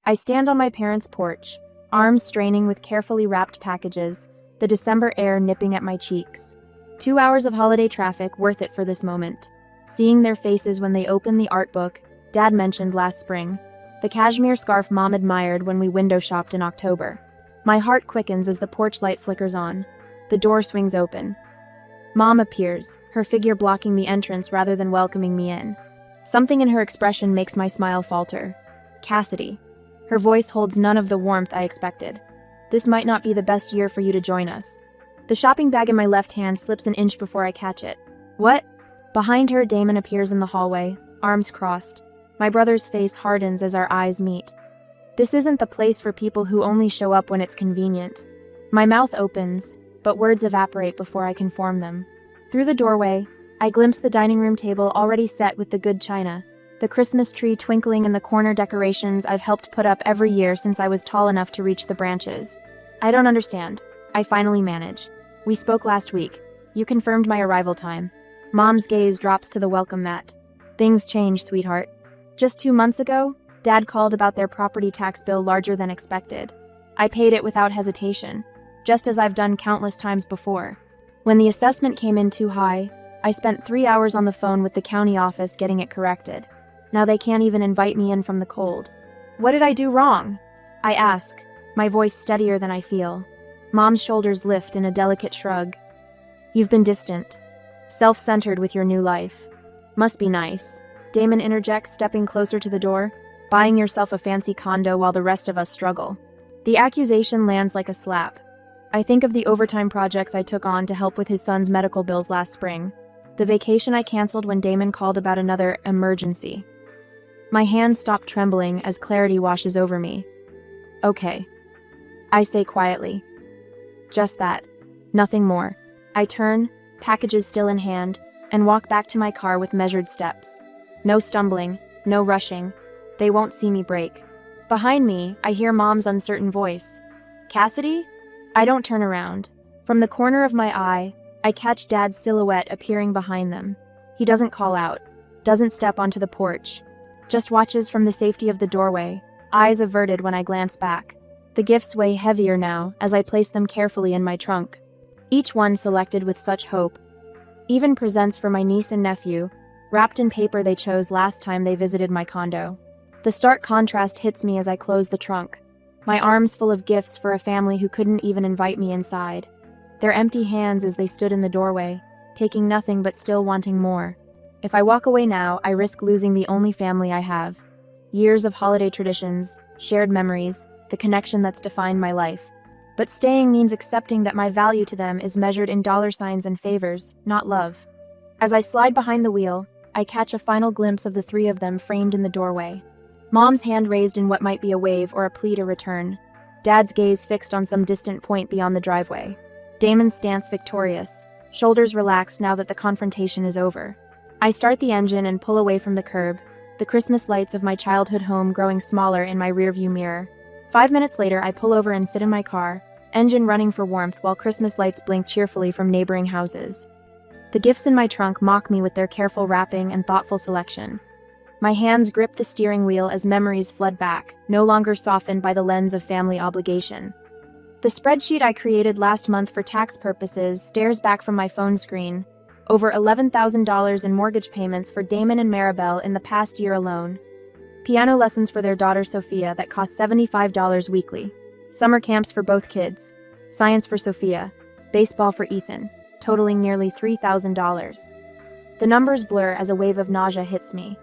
I stand on my parents' porch, arms straining with carefully wrapped packages, the December air nipping at my cheeks. 2 hours of holiday traffic worth it for this moment. Seeing their faces when they open the art book Dad mentioned last spring, the cashmere scarf Mom admired when we window shopped in October. My heart quickens as the porch light flickers on. The door swings open. Mom appears, her figure blocking the entrance rather than welcoming me in. Something in her expression makes my smile falter. Cassidy. Her voice holds none of the warmth I expected. This might not be the best year for you to join us. The shopping bag in my left hand slips an inch before I catch it. What? Behind her, Damon appears in the hallway, arms crossed. My brother's face hardens as our eyes meet. This isn't the place for people who only show up when it's convenient. My mouth opens, but words evaporate before I can form them. Through the doorway, I glimpse the dining room table already set with the good china, the Christmas tree twinkling in the corner decorations I've helped put up every year since I was tall enough to reach the branches. I don't understand. I finally manage. We spoke last week. You confirmed my arrival time. Mom's gaze drops to the welcome mat. Things change, sweetheart. Just 2 months ago, Dad called about their property tax bill larger than expected. I paid it without hesitation, just as I've done countless times before. When the assessment came in too high, I spent 3 hours on the phone with the county office getting it corrected. Now they can't even invite me in from the cold. What did I do wrong? I ask, my voice steadier than I feel. Mom's shoulders lift in a delicate shrug. You've been distant, self-centered with your new life. Must be nice. Damon interjects, stepping closer to the door. Buying yourself a fancy condo while the rest of us struggle. The accusation lands like a slap. I think of the overtime projects I took on to help with his son's medical bills last spring. The vacation I canceled when Damon called about another emergency. My hands stop trembling as clarity washes over me. Okay. I say quietly. Just that. Nothing more. I turn, packages still in hand, and walk back to my car with measured steps. No stumbling, no rushing. They won't see me break. Behind me, I hear Mom's uncertain voice. Cassidy? I don't turn around. From the corner of my eye, I catch Dad's silhouette appearing behind them. He doesn't call out, doesn't step onto the porch, just watches from the safety of the doorway, eyes averted when I glance back. The gifts weigh heavier now as I place them carefully in my trunk. Each one selected with such hope. Even presents for my niece and nephew, wrapped in paper they chose last time they visited my condo. The stark contrast hits me as I close the trunk. My arms full of gifts for a family who couldn't even invite me inside. Their empty hands as they stood in the doorway, taking nothing but still wanting more. If I walk away now, I risk losing the only family I have. Years of holiday traditions, shared memories, the connection that's defined my life. But staying means accepting that my value to them is measured in dollar signs and favors, not love. As I slide behind the wheel, I catch a final glimpse of the three of them framed in the doorway. Mom's hand raised in what might be a wave or a plea to return. Dad's gaze fixed on some distant point beyond the driveway. Damon's stance victorious, shoulders relaxed now that the confrontation is over. I start the engine and pull away from the curb, the Christmas lights of my childhood home growing smaller in my rearview mirror. 5 minutes later, I pull over and sit in my car, engine running for warmth while Christmas lights blink cheerfully from neighboring houses. The gifts in my trunk mock me with their careful wrapping and thoughtful selection. My hands grip the steering wheel as memories flood back, no longer softened by the lens of family obligation. The spreadsheet I created last month for tax purposes stares back from my phone screen. Over $11,000 in mortgage payments for Damon and Maribel in the past year alone. Piano lessons for their daughter Sophia that cost $75 weekly. Summer camps for both kids. Science for Sophia. Baseball for Ethan, totaling nearly $3,000. The numbers blur as a wave of nausea hits me.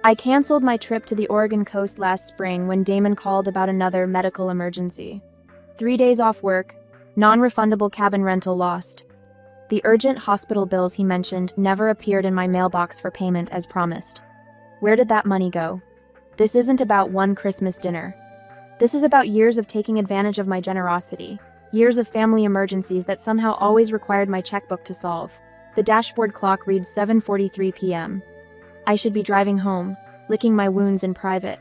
I canceled my trip to the Oregon coast last spring when Damon called about another medical emergency. 3 days off work, non-refundable cabin rental lost. The urgent hospital bills he mentioned never appeared in my mailbox for payment as promised. Where did that money go? This isn't about one Christmas dinner. This is about years of taking advantage of my generosity, years of family emergencies that somehow always required my checkbook to solve. The dashboard clock reads 7:43 p.m. I should be driving home, licking my wounds in private.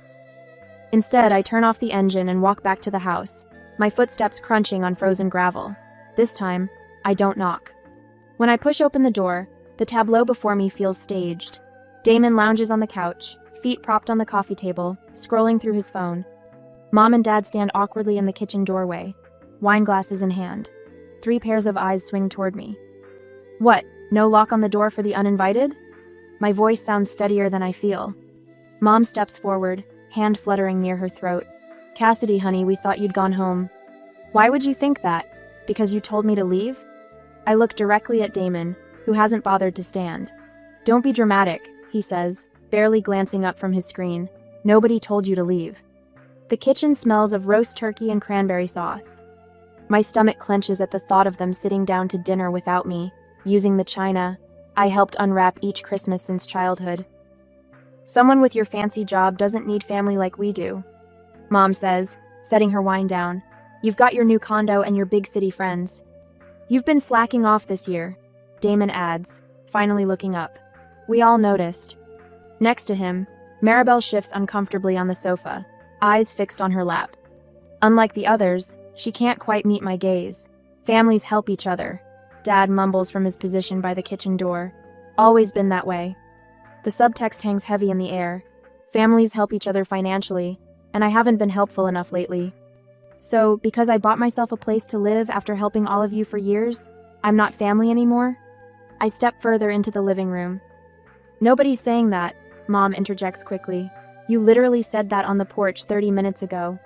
Instead, I turn off the engine and walk back to the house, my footsteps crunching on frozen gravel. This time, I don't knock. When I push open the door, the tableau before me feels staged. Damon lounges on the couch, feet propped on the coffee table, scrolling through his phone. Mom and Dad stand awkwardly in the kitchen doorway, wine glasses in hand. 3 pairs of eyes swing toward me. What, no lock on the door for the uninvited? My voice sounds steadier than I feel. Mom steps forward, hand fluttering near her throat. Cassidy, honey, we thought you'd gone home. Why would you think that? Because you told me to leave? I look directly at Damon, who hasn't bothered to stand. Don't be dramatic, he says, barely glancing up from his screen. Nobody told you to leave. The kitchen smells of roast turkey and cranberry sauce. My stomach clenches at the thought of them sitting down to dinner without me, using the china I helped unwrap each Christmas since childhood. Someone with your fancy job doesn't need family like we do, Mom says, setting her wine down. You've got your new condo and your big city friends. You've been slacking off this year, Damon adds, finally looking up. We all noticed. Next to him, Maribel shifts uncomfortably on the sofa, eyes fixed on her lap. Unlike the others, she can't quite meet my gaze. Families help each other, Dad mumbles from his position by the kitchen door. Always been that way. The subtext hangs heavy in the air. Families help each other financially, and I haven't been helpful enough lately. So, because I bought myself a place to live after helping all of you for years, I'm not family anymore? I step further into the living room. Nobody's saying that, Mom interjects quickly. You literally said that on the porch 30 minutes ago.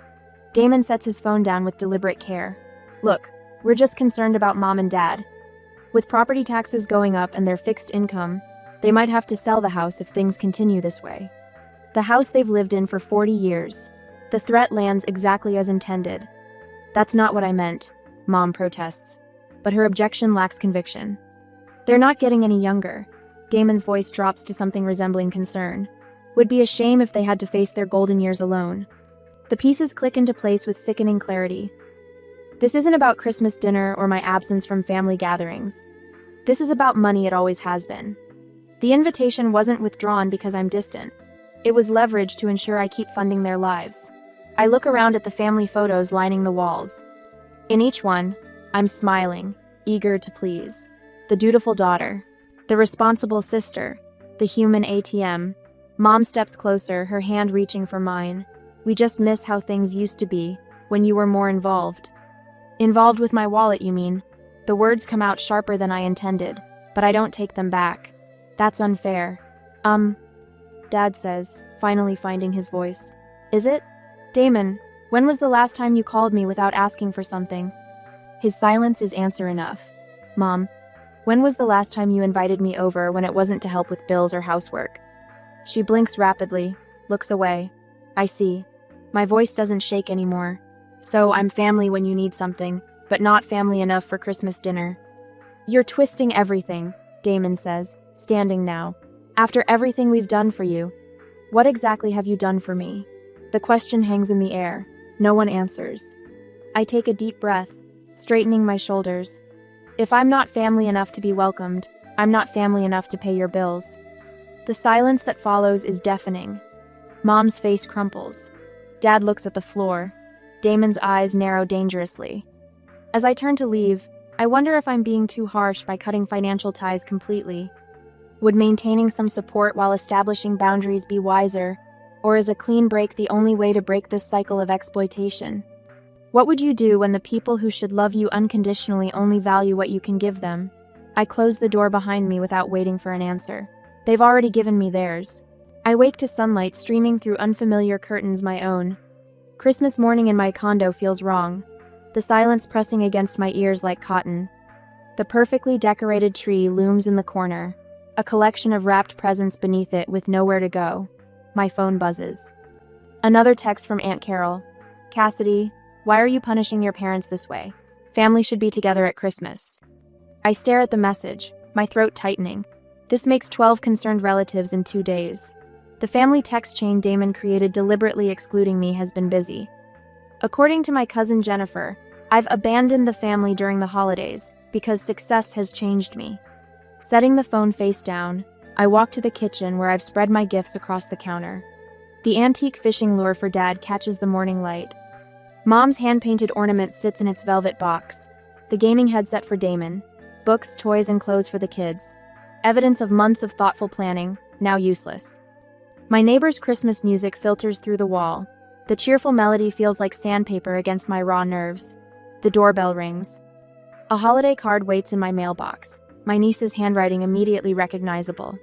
Damon sets his phone down with deliberate care. Look, we're just concerned about Mom and Dad. With property taxes going up and their fixed income, they might have to sell the house if things continue this way. The house they've lived in for 40 years. The threat lands exactly as intended. That's not what I meant, Mom protests, but her objection lacks conviction. They're not getting any younger. Damon's voice drops to something resembling concern. Would be a shame if they had to face their golden years alone. The pieces click into place with sickening clarity. This isn't about Christmas dinner or my absence from family gatherings. This is about money. It always has been. The invitation wasn't withdrawn because I'm distant. It was leveraged to ensure I keep funding their lives. I look around at the family photos lining the walls. In each one, I'm smiling, eager to please. The dutiful daughter, the responsible sister, the human ATM. Mom steps closer, her hand reaching for mine. We just miss how things used to be, when you were more involved. Involved with my wallet, you mean? The words come out sharper than I intended, but I don't take them back. That's unfair. Dad says, finally finding his voice. Is it? Damon, when was the last time you called me without asking for something? His silence is answer enough. Mom, when was the last time you invited me over when it wasn't to help with bills or housework? She blinks rapidly, looks away. I see. My voice doesn't shake anymore. So I'm family when you need something, but not family enough for Christmas dinner. You're twisting everything, Damon says, standing now. After everything we've done for you, what exactly have you done for me? The question hangs in the air. No one answers. I take a deep breath, straightening my shoulders. If I'm not family enough to be welcomed, I'm not family enough to pay your bills. The silence that follows is deafening. Mom's face crumples. Dad looks at the floor. Damon's eyes narrow dangerously. As I turn to leave, I wonder if I'm being too harsh by cutting financial ties completely. Would maintaining some support while establishing boundaries be wiser? Or is a clean break the only way to break this cycle of exploitation? What would you do when the people who should love you unconditionally only value what you can give them? I close the door behind me without waiting for an answer. They've already given me theirs. I wake to sunlight streaming through unfamiliar curtains my own. Christmas morning in my condo feels wrong. The silence pressing against my ears like cotton. The perfectly decorated tree looms in the corner. A collection of wrapped presents beneath it with nowhere to go. My phone buzzes. Another text from Aunt Carol. Cassidy, why are you punishing your parents this way? Family should be together at Christmas. I stare at the message, my throat tightening. This makes 12 concerned relatives in 2 days. The family text chain Damon created deliberately excluding me has been busy. According to my cousin Jennifer, I've abandoned the family during the holidays because success has changed me. Setting the phone face down, I walk to the kitchen where I've spread my gifts across the counter. The antique fishing lure for Dad catches the morning light. Mom's hand-painted ornament sits in its velvet box. The gaming headset for Damon. Books, toys, and clothes for the kids. Evidence of months of thoughtful planning, now useless. My neighbor's Christmas music filters through the wall. The cheerful melody feels like sandpaper against my raw nerves. The doorbell rings. A holiday card waits in my mailbox, my niece's handwriting immediately recognizable.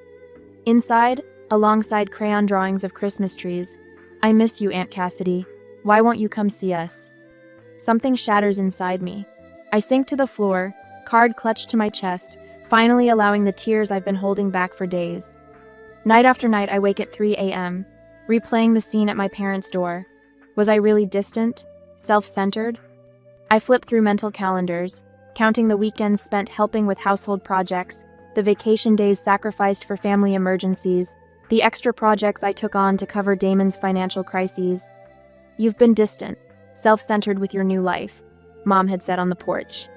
Inside, alongside crayon drawings of Christmas trees, "I miss you, Aunt Cassidy. Why won't you come see us?" Something shatters inside me. I sink to the floor, card clutched to my chest, finally allowing the tears I've been holding back for days. Night after night, I wake at 3 a.m., replaying the scene at my parents' door. Was I really distant? Self-centered? I flip through mental calendars, counting the weekends spent helping with household projects, the vacation days sacrificed for family emergencies, the extra projects I took on to cover Damon's financial crises. "You've been distant, self-centered with your new life," Mom had said on the porch.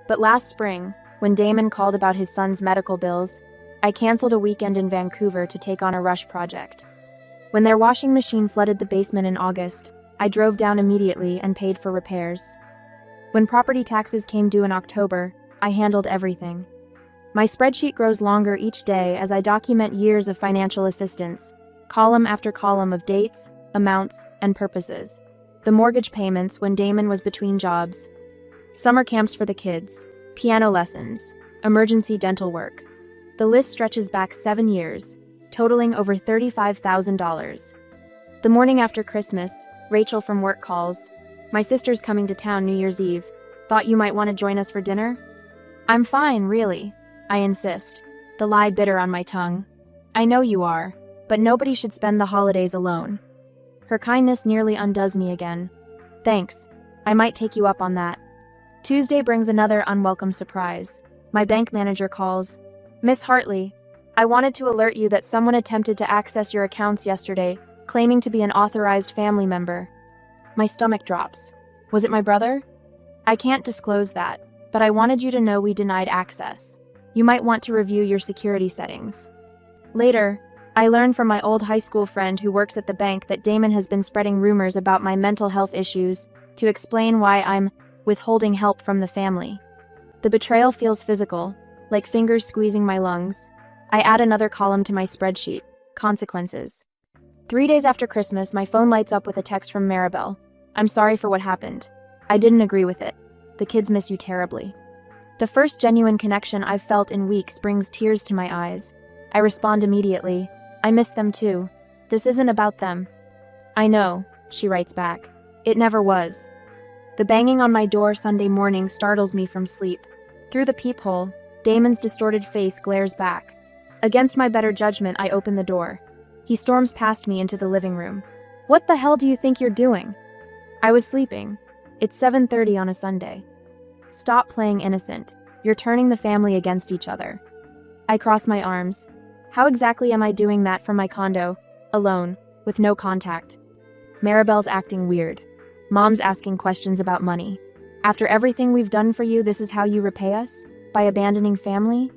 But last spring, when Damon called about his son's medical bills, I canceled a weekend in Vancouver to take on a rush project. When their washing machine flooded the basement in August, I drove down immediately and paid for repairs. When property taxes came due in October, I handled everything. My spreadsheet grows longer each day as I document years of financial assistance, column after column of dates, amounts, and purposes. The mortgage payments when Damon was between jobs, summer camps for the kids, piano lessons, emergency dental work. The list stretches back 7 years, totaling over $35,000. The morning after Christmas, Rachel from work calls. "My sister's coming to town New Year's Eve. Thought you might want to join us for dinner?" "I'm fine, really," I insist, the lie bitter on my tongue. "I know you are, but nobody should spend the holidays alone." Her kindness nearly undoes me again. "Thanks. I might take you up on that." Tuesday brings another unwelcome surprise. My bank manager calls. "Miss Hartley, I wanted to alert you that someone attempted to access your accounts yesterday, claiming to be an authorized family member." My stomach drops. Was it my brother? "I can't disclose that, but I wanted you to know we denied access. You might want to review your security settings." Later, I learn from my old high school friend who works at the bank that Damon has been spreading rumors about my mental health issues to explain why I'm withholding help from the family. The betrayal feels physical, like fingers squeezing my lungs. I add another column to my spreadsheet, consequences. 3 days after Christmas, my phone lights up with a text from Maribel. "I'm sorry for what happened. I didn't agree with it. The kids miss you terribly." The first genuine connection I've felt in weeks brings tears to my eyes. I respond immediately. "I miss them too. This isn't about them." "I know," she writes back. "It never was." The banging on my door Sunday morning startles me from sleep. Through the peephole, Damon's distorted face glares back. Against my better judgment, I open the door. He storms past me into the living room. "What the hell do you think you're doing?" "I was sleeping. It's 7:30 on a Sunday." "Stop playing innocent. You're turning the family against each other." I cross my arms. How exactly am I doing that from my condo, alone, with no contact? Maribel's acting weird. Mom's asking questions about money. "After everything we've done for you, this is how you repay us? By abandoning family?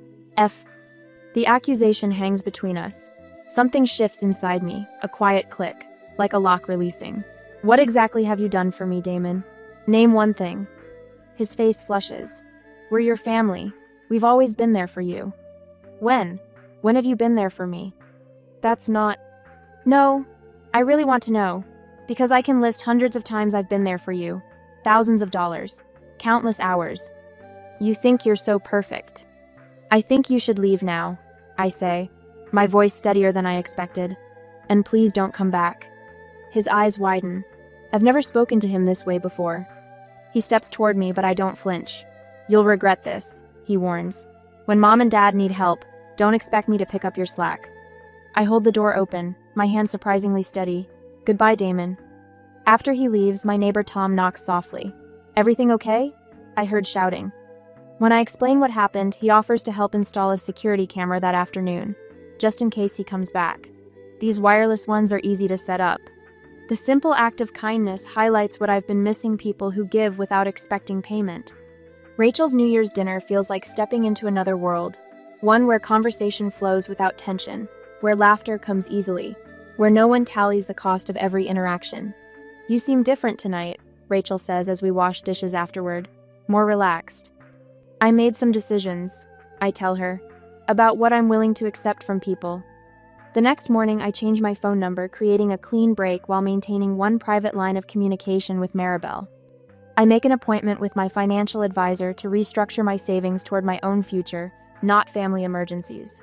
The accusation hangs between us. Something shifts inside me, a quiet click, like a lock releasing. "What exactly have you done for me, Damon? Name one thing." His face flushes. "We're your family. We've always been there for you." "When? When have you been there for me?" "That's not..." "No, I really want to know. Because I can list hundreds of times I've been there for you. Thousands of dollars. Countless hours. You think you're so perfect. I think you should leave now," I say, my voice steadier than I expected. "And please don't come back." His eyes widen. I've never spoken to him this way before. He steps toward me, but I don't flinch. "You'll regret this," he warns. "When Mom and Dad need help, don't expect me to pick up your slack." I hold the door open, my hand surprisingly steady. "Goodbye, Damon." After he leaves, my neighbor Tom knocks softly. "Everything okay?" I heard shouting. When I explain what happened, he offers to help install a security camera that afternoon, just in case he comes back. These wireless ones are easy to set up. The simple act of kindness highlights what I've been missing: people who give without expecting payment. Rachel's New Year's dinner feels like stepping into another world, one where conversation flows without tension, where laughter comes easily, where no one tallies the cost of every interaction. "You seem different tonight," Rachel says as we wash dishes afterward, "more relaxed." "I made some decisions," I tell her, "about what I'm willing to accept from people." The next morning, I change my phone number, creating a clean break while maintaining one private line of communication with Maribel. I make an appointment with my financial advisor to restructure my savings toward my own future, not family emergencies.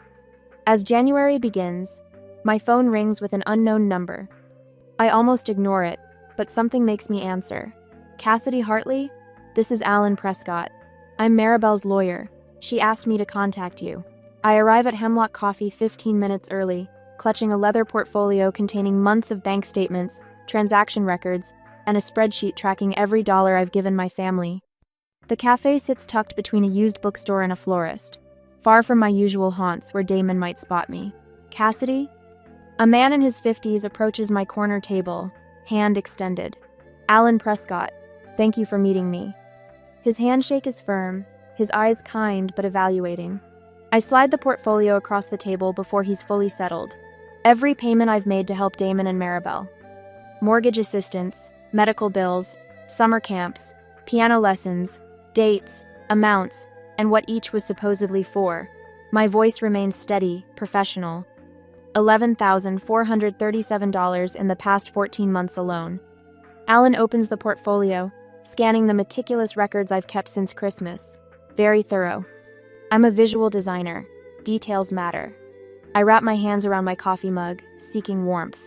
As January begins, my phone rings with an unknown number. I almost ignore it, but something makes me answer. Cassidy Hartley? This is Alan Prescott. I'm Maribel's lawyer. She asked me to contact you. I arrive at Hemlock Coffee 15 minutes early, clutching a leather portfolio containing months of bank statements, transaction records, and a spreadsheet tracking every dollar I've given my family. The cafe sits tucked between a used bookstore and a florist, far from my usual haunts where Damon might spot me. Cassidy? A man in his 50s approaches my corner table, hand extended. Alan Prescott, thank you for meeting me. His handshake is firm, his eyes kind but evaluating. I slide the portfolio across the table before he's fully settled. Every payment I've made to help Damon and Maribel. Mortgage assistance, medical bills, summer camps, piano lessons, dates, amounts, and what each was supposedly for. My voice remains steady, professional. $11,437 in the past 14 months alone. Alan opens the portfolio, scanning the meticulous records I've kept since Christmas. Very thorough. I'm a visual designer. Details matter. I wrap my hands around my coffee mug, seeking warmth.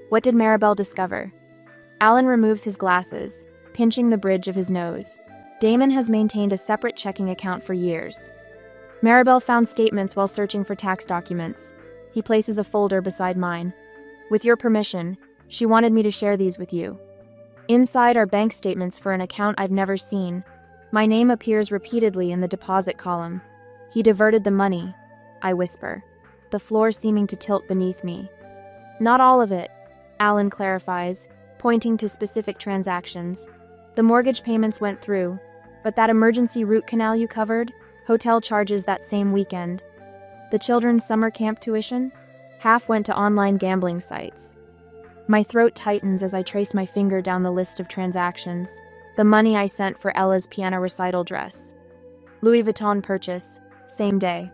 What did Maribel discover? Alan removes his glasses, pinching the bridge of his nose. Damon has maintained a separate checking account for years. Maribel found statements while searching for tax documents. He places a folder beside mine. With your permission, she wanted me to share these with you. Inside are bank statements for an account I've never seen. My name appears repeatedly in the deposit column. He diverted the money, I whisper, the floor seeming to tilt beneath me. Not all of it, Alan clarifies, pointing to specific transactions. The mortgage payments went through, but that emergency root canal you covered, hotel charges that same weekend. The children's summer camp tuition? Half went to online gambling sites. My throat tightens as I trace my finger down the list of transactions. The money I sent for Ella's piano recital dress. Louis Vuitton purchase, same day.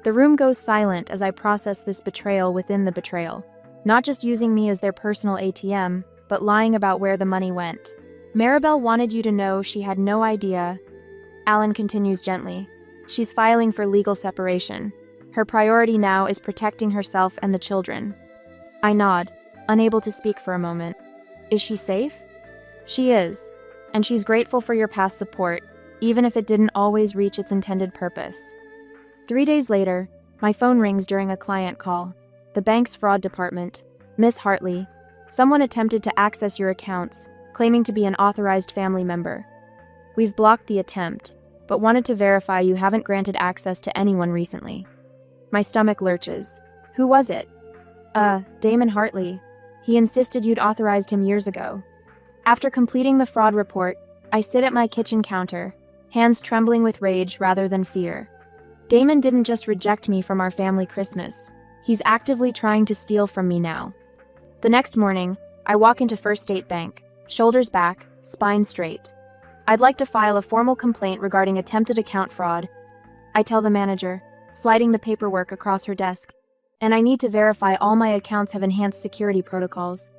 The room goes silent as I process this betrayal within the betrayal. Not just using me as their personal ATM, but lying about where the money went. Maribel wanted you to know she had no idea. Alan continues gently. She's filing for legal separation. Her priority now is protecting herself and the children. I nod, unable to speak for a moment. Is she safe? She is, and she's grateful for your past support, even if it didn't always reach its intended purpose. 3 days later, my phone rings during a client call. The bank's fraud department. Miss Hartley, someone attempted to access your accounts, claiming to be an authorized family member. We've blocked the attempt, but wanted to verify you haven't granted access to anyone recently. My stomach lurches. Who was it? Damon Hartley. He insisted you'd authorized him years ago. After completing the fraud report, I sit at my kitchen counter, hands trembling with rage rather than fear. Damon didn't just reject me from our family Christmas. He's actively trying to steal from me now. The next morning, I walk into First State Bank, shoulders back, spine straight. I'd like to file a formal complaint regarding attempted account fraud. I tell the manager, sliding the paperwork across her desk, and I need to verify all my accounts have enhanced security protocols.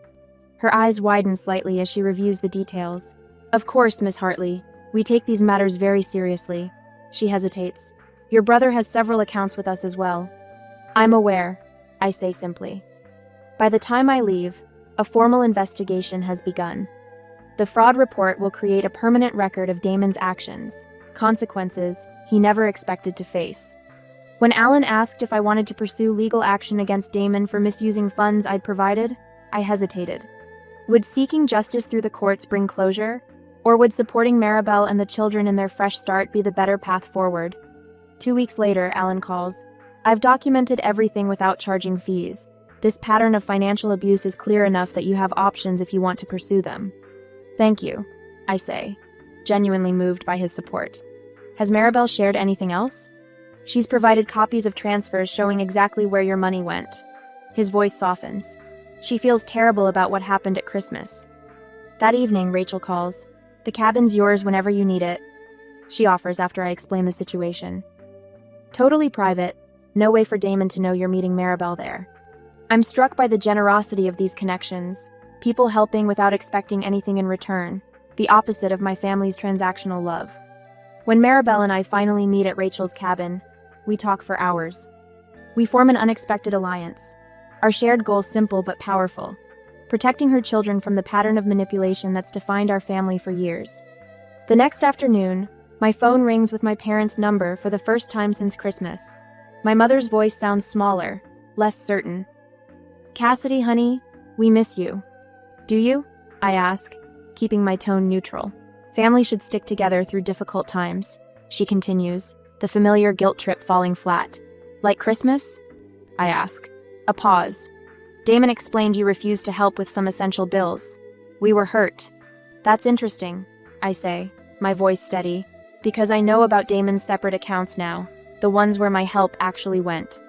Her eyes widen slightly as she reviews the details. Of course, Miss Hartley, we take these matters very seriously. She hesitates. Your brother has several accounts with us as well. I'm aware, I say simply. By the time I leave, a formal investigation has begun. The fraud report will create a permanent record of Damon's actions, consequences he never expected to face. When Alan asked if I wanted to pursue legal action against Damon for misusing funds I'd provided, I hesitated. Would seeking justice through the courts bring closure, or would supporting Maribel and the children in their fresh start be the better path forward? 2 weeks later, Alan calls. I've documented everything without charging fees. This pattern of financial abuse is clear enough that you have options if you want to pursue them. Thank you, I say, genuinely moved by his support. Has Maribel shared anything else? She's provided copies of transfers showing exactly where your money went. His voice softens. She feels terrible about what happened at Christmas. That evening, Rachel calls. The cabin's yours whenever you need it, she offers after I explain the situation. Totally private, no way for Damon to know you're meeting Maribel there. I'm struck by the generosity of these connections, people helping without expecting anything in return, the opposite of my family's transactional love. When Maribel and I finally meet at Rachel's cabin, we talk for hours. We form an unexpected alliance. Our shared goal simple but powerful: protecting her children from the pattern of manipulation that's defined our family for years. The next afternoon, my phone rings with my parents' number for the first time since Christmas. My mother's voice sounds smaller, less certain. "Cassidy, honey, we miss you." "Do you?" I ask, keeping my tone neutral. "Family should stick together through difficult times," she continues, the familiar guilt trip falling flat. "Like Christmas?" I ask. A pause. "Damon explained you refused to help with some essential bills. We were hurt." "That's interesting," I say, my voice steady, because I know about Damon's separate accounts now, the ones where my help actually went.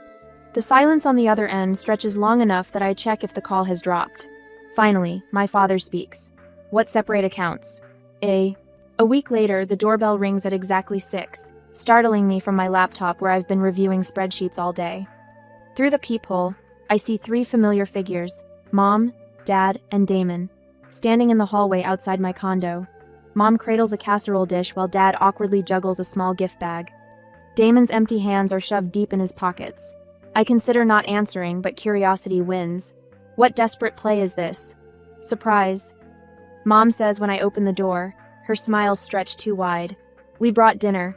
The silence on the other end stretches long enough that I check if the call has dropped. Finally, my father speaks. "What separate accounts?" A week later, the doorbell rings at exactly 6, startling me from my laptop where I've been reviewing spreadsheets all day. Through the peephole, I see 3 familiar figures: Mom, Dad, and Damon, standing in the hallway outside my condo. Mom cradles a casserole dish while Dad awkwardly juggles a small gift bag. Damon's empty hands are shoved deep in his pockets. I consider not answering, but curiosity wins. What desperate play is this? Surprise. Mom says when I open the door, her smile stretched too wide. "We brought dinner."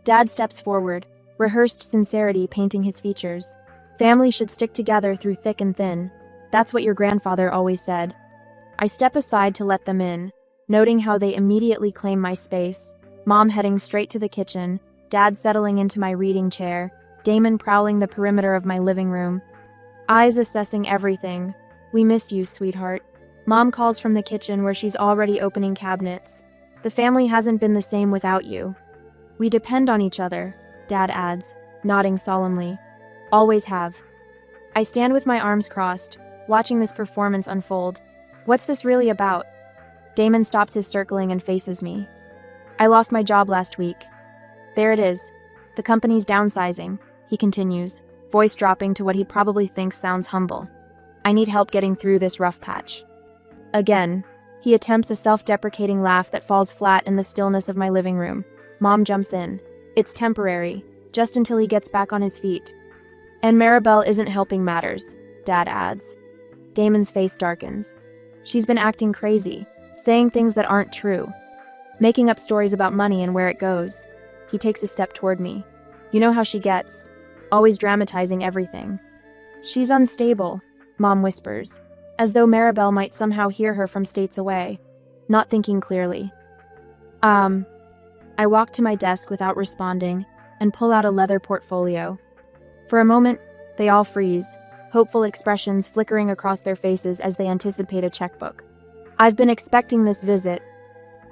Dad steps forward, rehearsed sincerity painting his features. "Family should stick together through thick and thin. That's what your grandfather always said." I step aside to let them in, noting how they immediately claim my space. Mom heading straight to the kitchen, Dad settling into my reading chair, Damon prowling the perimeter of my living room. Eyes assessing everything. "We miss you, sweetheart." Mom calls from the kitchen where she's already opening cabinets. "The family hasn't been the same without you." "We depend on each other," Dad adds, nodding solemnly. "Always have." I stand with my arms crossed, watching this performance unfold. What's this really about? Damon stops his circling and faces me. "I lost my job last week." "There it is. The company's downsizing," he continues, voice dropping to what he probably thinks sounds humble. "I need help getting through this rough patch." Again, he attempts a self-deprecating laugh that falls flat in the stillness of my living room. Mom jumps in. "It's temporary, just until he gets back on his feet." "And Maribel isn't helping matters," Dad adds. Damon's face darkens. "She's been acting crazy, saying things that aren't true, making up stories about money and where it goes." He takes a step toward me. "You know how she gets, always dramatizing everything." "She's unstable," Mom whispers, as though Maribel might somehow hear her from states away, not thinking clearly. I walk to my desk without responding and pull out a leather portfolio. For a moment, they all freeze, hopeful expressions flickering across their faces as they anticipate a checkbook. "I've been expecting this visit,"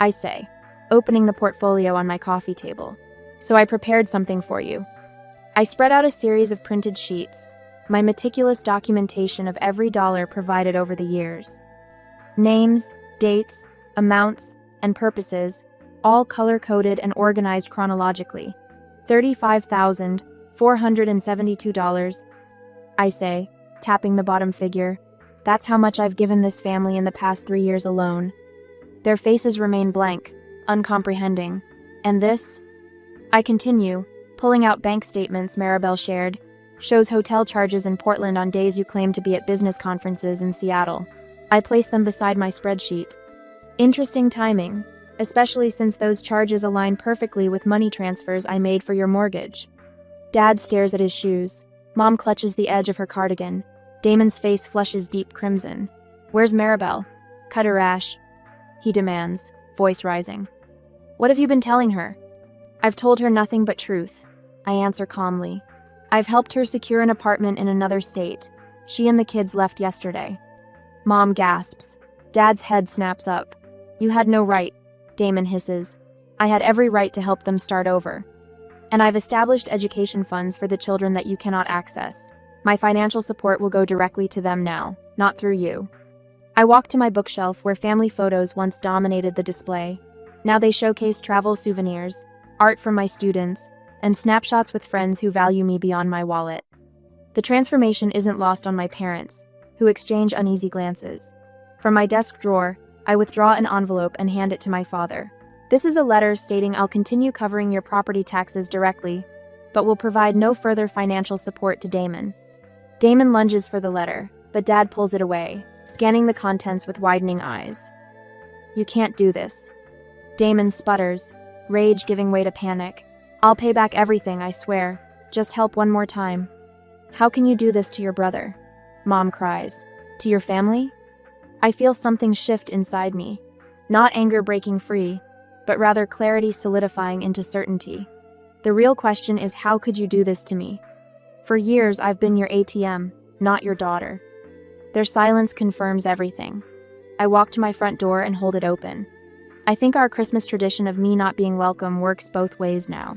I say, opening the portfolio on my coffee table. "So I prepared something for you." I spread out a series of printed sheets, my meticulous documentation of every dollar provided over the years. Names, dates, amounts, and purposes, all color-coded and organized chronologically. $35,472, I say, tapping the bottom figure. "That's how much I've given this family in the past 3 years alone." Their faces remain blank, uncomprehending. "And this?" I continue, pulling out bank statements Maribel shared. "Shows hotel charges in Portland on days you claim to be at business conferences in Seattle." I place them beside my spreadsheet. "Interesting timing, especially since those charges align perfectly with money transfers I made for your mortgage." Dad stares at his shoes. Mom clutches the edge of her cardigan. Damon's face flushes deep crimson. "Where's Maribel?" "Cut her rash," he demands, voice rising. "What have you been telling her?" "I've told her nothing but truth," I answer calmly. "I've helped her secure an apartment in another state. She and the kids left yesterday." Mom gasps. Dad's head snaps up. "You had no right," Damon hisses. "I had every right to help them start over. And I've established education funds for the children that you cannot access. My financial support will go directly to them now, not through you." I walk to my bookshelf where family photos once dominated the display. Now they showcase travel souvenirs, art from my students, and snapshots with friends who value me beyond my wallet. The transformation isn't lost on my parents, who exchange uneasy glances. From my desk drawer, I withdraw an envelope and hand it to my father. This is a letter stating I'll continue covering your property taxes directly, but will provide no further financial support to Damon. Damon lunges for the letter, but Dad pulls it away, scanning the contents with widening eyes. You can't do this. Damon sputters, rage giving way to panic. I'll pay back everything, I swear. Just help one more time. How can you do this to your brother? Mom cries. To your family? I feel something shift inside me. Not anger breaking free, but rather clarity solidifying into certainty. The real question is, how could you do this to me? For years, I've been your ATM, not your daughter. Their silence confirms everything. I walk to my front door and hold it open. I think our Christmas tradition of me not being welcome works both ways now.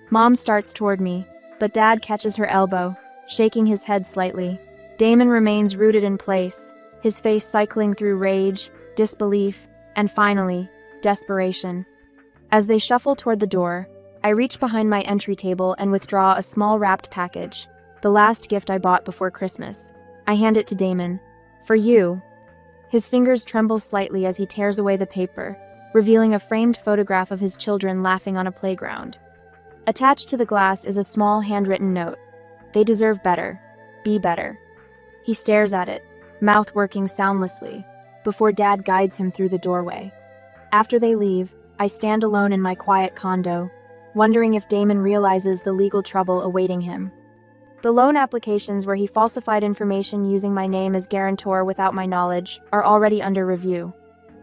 Mom starts toward me, but Dad catches her elbow, shaking his head slightly. Damon remains rooted in place, his face cycling through rage, disbelief, and finally, desperation. As they shuffle toward the door, I reach behind my entry table and withdraw a small wrapped package, the last gift I bought before Christmas. I hand it to Damon. For you. His fingers tremble slightly as he tears away the paper, revealing a framed photograph of his children laughing on a playground. Attached to the glass is a small handwritten note. They deserve better. Be better. He stares at it, mouth working soundlessly, before Dad guides him through the doorway. After they leave, I stand alone in my quiet condo, wondering if Damon realizes the legal trouble awaiting him. The loan applications where he falsified information using my name as guarantor without my knowledge are already under review.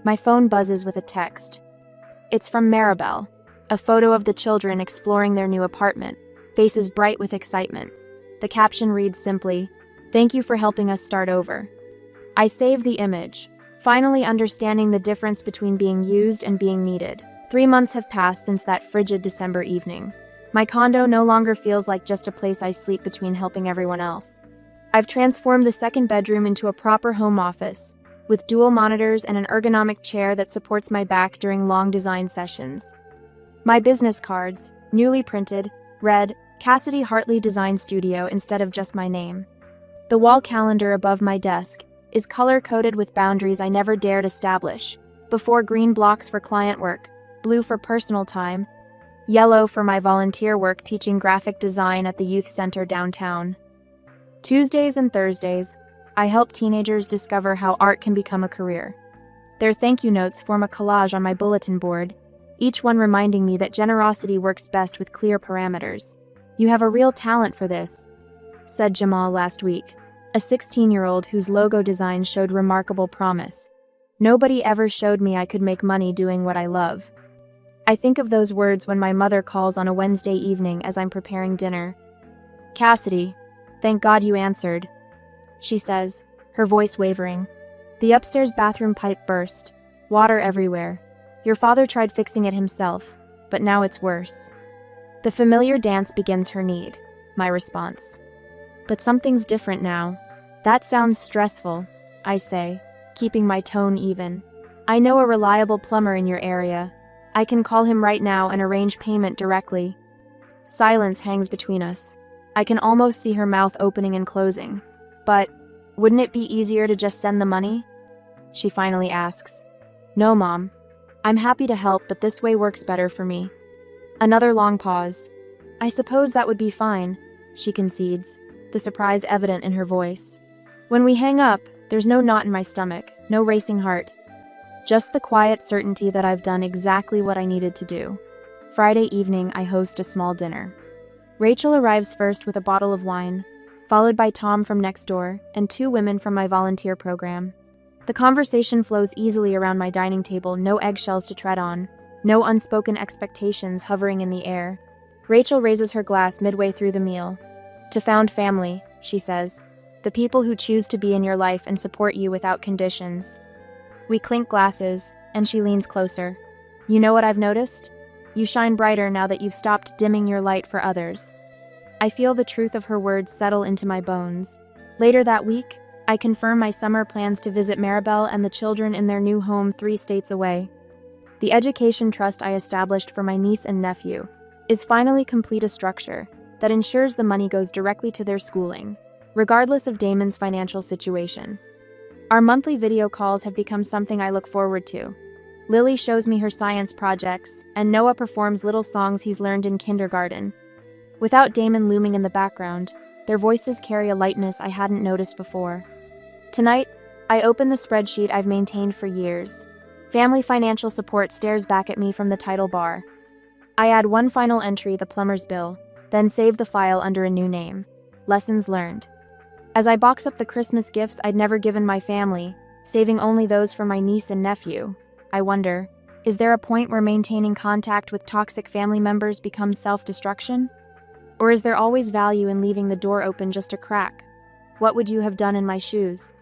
My phone buzzes with a text. It's from Maribel, a photo of the children exploring their new apartment, faces bright with excitement. The caption reads simply, "Thank you for helping us start over." I save the image, finally understanding the difference between being used and being needed. 3 months have passed since that frigid December evening. My condo no longer feels like just a place I sleep between helping everyone else. I've transformed the second bedroom into a proper home office, with dual monitors and an ergonomic chair that supports my back during long design sessions. My business cards, newly printed, read, Cassidy Hartley Design Studio instead of just my name. The wall calendar above my desk is color-coded with boundaries I never dared establish. Before, green blocks for client work, blue for personal time, yellow for my volunteer work teaching graphic design at the youth center downtown. Tuesdays and Thursdays, I help teenagers discover how art can become a career. Their thank you notes form a collage on my bulletin board, each one reminding me that generosity works best with clear parameters. You have a real talent for this, said Jamal last week, a 16-year-old whose logo design showed remarkable promise. Nobody ever showed me I could make money doing what I love. I think of those words when my mother calls on a Wednesday evening as I'm preparing dinner. Cassidy, thank God you answered, she says, her voice wavering. The upstairs bathroom pipe burst, water everywhere. Your father tried fixing it himself, but now it's worse. The familiar dance begins her need, my response. But something's different now. That sounds stressful, I say, keeping my tone even. I know a reliable plumber in your area. I can call him right now and arrange payment directly. Silence hangs between us. I can almost see her mouth opening and closing. But, wouldn't it be easier to just send the money? She finally asks. No, Mom. I'm happy to help, but this way works better for me. Another long pause. I suppose that would be fine, she concedes, the surprise evident in her voice. When we hang up, there's no knot in my stomach, no racing heart. Just the quiet certainty that I've done exactly what I needed to do. Friday evening, I host a small dinner. Rachel arrives first with a bottle of wine, followed by Tom from next door and 2 women from my volunteer program. The conversation flows easily around my dining table, no eggshells to tread on, no unspoken expectations hovering in the air. Rachel raises her glass midway through the meal. To found family, she says, the people who choose to be in your life and support you without conditions. We clink glasses, and she leans closer. You know what I've noticed? You shine brighter now that you've stopped dimming your light for others. I feel the truth of her words settle into my bones. Later that week, I confirm my summer plans to visit Maribel and the children in their new home 3 states away. The education trust I established for my niece and nephew is finally complete, a structure that ensures the money goes directly to their schooling, regardless of Damon's financial situation. Our monthly video calls have become something I look forward to. Lily shows me her science projects, and Noah performs little songs he's learned in kindergarten. Without Damon looming in the background, their voices carry a lightness I hadn't noticed before. Tonight, I open the spreadsheet I've maintained for years. Family Financial Support stares back at me from the title bar. I add one final entry, the plumber's bill, then save the file under a new name. Lessons learned. As I box up the Christmas gifts I'd never given my family, saving only those for my niece and nephew, I wonder, is there a point where maintaining contact with toxic family members becomes self-destruction? Or is there always value in leaving the door open just a crack? What would you have done in my shoes?